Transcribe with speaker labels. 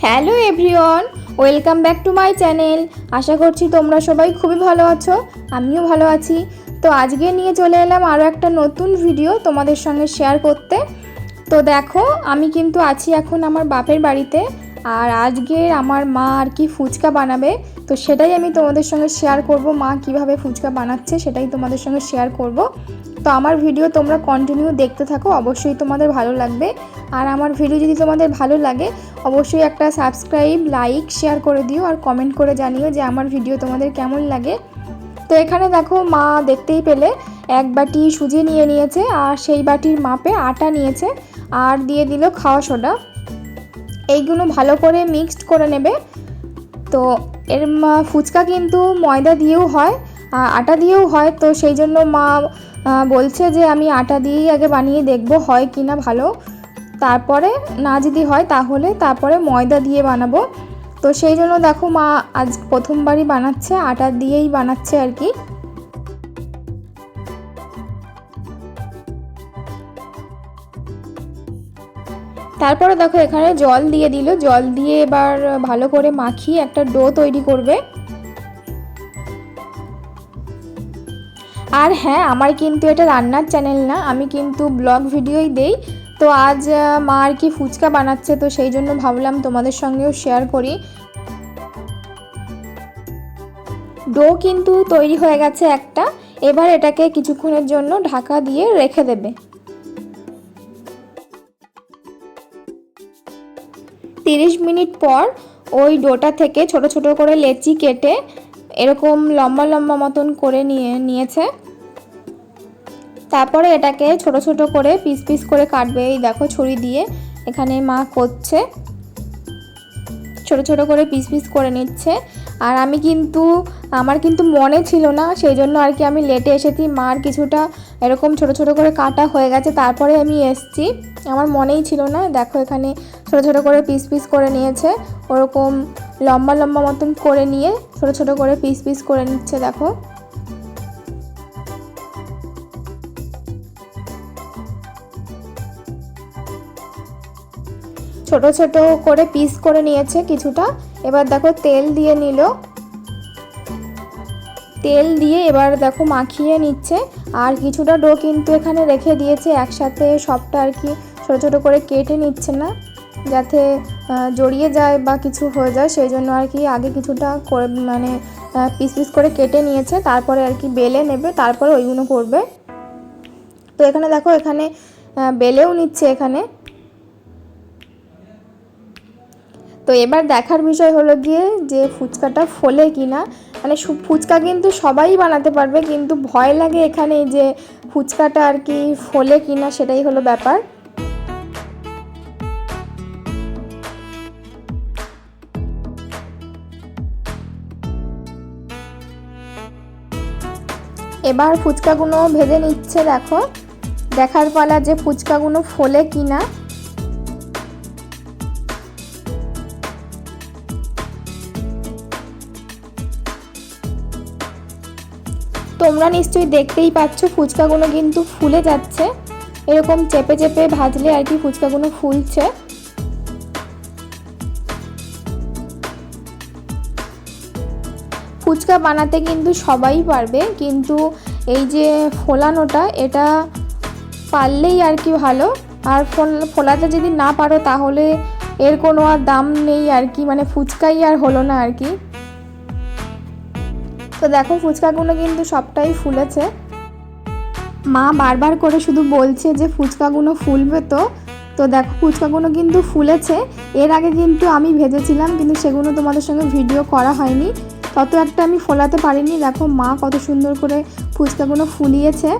Speaker 1: Hello everyone, welcome back to my channel. আশা করছি তোমরা সবাই খুবই ভালো আছো, আমিও ভালো আছি। তো আজকে নিয়ে চলে এলাম আরও একটা নতুন ভিডিও তোমাদের সঙ্গে শেয়ার করতে। তো দেখো, আমি কিন্তু আছি এখন আমার বাপের বাড়িতে, আর আজকে আমার মা আর কি ফুচকা বানাবে, তো সেটাই আমি তোমাদের সঙ্গে শেয়ার করব। মা কিভাবে ফুচকা বানাচ্ছে সেটাই তোমাদের সঙ্গে শেয়ার করব। তো আমার ভিডিও তোমরা কন্টিনিউ দেখতে থাকো, অবশ্যই তোমাদের ভালো লাগবে। আর আমার ভিডিও যদি তোমাদের ভালো লাগে অবশ্যই একটা সাবস্ক্রাইব, লাইক, শেয়ার করে দিও আর কমেন্ট করে জানিও যে আমার ভিডিও তোমাদের কেমন লাগে। তো এখানে দেখো, মা দেখতেই পেলে এক বাটি সুজি নিয়ে নিয়েছে, আর সেই বাটির মাপে আটা নিয়েছে, আর দিয়ে দিল খাওয়া সোডা। এইগুলো ভালো করে মিক্সড করে নেবে। তো এর ফুচকা কিন্তু ময়দা দিয়েও হয়, আটা দিয়েও হয়, তো সেই জন্য মা বলছে যে আমি আটা দিয়েই আগে বানিয়ে দেখব হয় কি না ভালো, তারপরে না যদি হয় তারপরে ময়দা দিয়ে বানাবো। তো সেই জন্য দেখো, মা আজ প্রথমবারই বানাচ্ছে, আটা দিয়েই বানাচ্ছে আর কি। তারপরে দেখো এখানে জল দিয়ে দিল, জল দিয়ে এবার ভালো করে মাখিয়ে একটা ডো তৈরি করবে। আর হ্যাঁ, আমার কিন্তু এটা রান্নার চ্যানেল না, আমি কিন্তু ব্লগ ভিডিওই দেই। তো আজ মা আর কি ফুচকা বানাচ্ছে, তো সেই জন্য ভাবলাম তোমাদের সঙ্গেও শেয়ার করি। ডো কিন্তু তৈরি হয়ে গেছে একটা, এবার এটাকে কিছুক্ষণের জন্য ঢাকা দিয়ে রেখে দেবে। 30 মিনিট পর ওই ডোটা থেকে ছোট ছোট করে লেচি কেটে এরকম লম্বা লম্বা মতন করে নিয়েছে। তারপরে এটাকে ছোট ছোট করে পিস পিস করে কাটবে। এই দেখো, ছুরি দিয়ে এখানে মা করছে, ছোট ছোট করে পিস পিস করে নিচ্ছে। আর আমার কিন্তু মনে ছিল না, সেই জন্য আর কি আমি লেটে এসেছি। মার কিছুটা এরকম ছোট ছোট করে কাটা হয়ে গেছে, তারপরে আমি এসেছি, আমার মনেই ছিল না। দেখো এখানে ছোট ছোট করে পিস পিস করে নিয়েছে, ওরকম লম্বা লম্বা মতন করে নিয়ে ছোট ছোট করে পিস পিস করে নিচ্ছে। দেখো ছোট ছোট করে পিস করে নিয়েছে কিছুটা। এবার দেখো তেল দিয়ে নিল, তেল দিয়ে এবার দেখো মাখিয়ে নিচ্ছে। আর কিছুটা ডো কিন্তু এখানে রেখে দিয়েছে একসাথে, সবটা আর কি ছোট ছোট করে কেটে নিচ্ছে না, যাতে জড়িয়ে যায় বা কিছু হয়ে যায়, সেই জন্য আর কি আগে কিছুটা করে পিস পিস করে কেটে নিয়েছে, তারপরে আর কি বেলে নেবে, তারপরে ওইগুলো করবে। তো এখানে দেখো, এখানে বেলেও নিচ্ছে এখানে। তো এবার দেখার বিষয় হলো গিয়ে যে ফুচকাটা ফোলে কিনা। ফুচকা কিন্তু সবাই বানাতে পারবে, কিন্তু ভয় লাগে এখানে যে ফুচকাটা আর কি ফোলে কিনা, সেটাই হলো ব্যাপার। এবার ফুচকাগুলো ভেজে নিচ্ছে। দেখো, দেখার পালা যে ফুচকাগুলো ফোলে কিনা। তোমরা নিশ্চয়ই দেখতেই পাচ্ছ ফুচকাগুলো কিন্তু ফুলে যাচ্ছে, এরকম চেপে চেপে ভাজলে আর কি ফুচকাগুলো ফুলছে। ফুচকা বানাতে কিন্তু সবাই পারবে, কিন্তু এই যে ফোলানোটা, এটা পারলেই আর কি ভালো। আর ফোলাতে যদি না পারো তাহলে এর কোনো আর দাম নেই আর কি, ফুচকাই আর হলো না আর কি। তো দেখো, ফুচকাগুলো কিন্তু সবটাই ফুলেছে। মা বারবার করে শুধু বলছে যে ফুচকাগুলো ফুলবে। তো দেখো, ফুচকাগুলো কিন্তু ফুলেছে। এর আগে কিন্তু আমি ভেজেছিলাম, কিন্তু সেগুলো তোমাদের সঙ্গে ভিডিও করা হয়নি, তত একটা আমি ফোলাতে পারিনি। দেখো মা কত সুন্দর করে ফুচকাগুলো ফুলিয়েছে।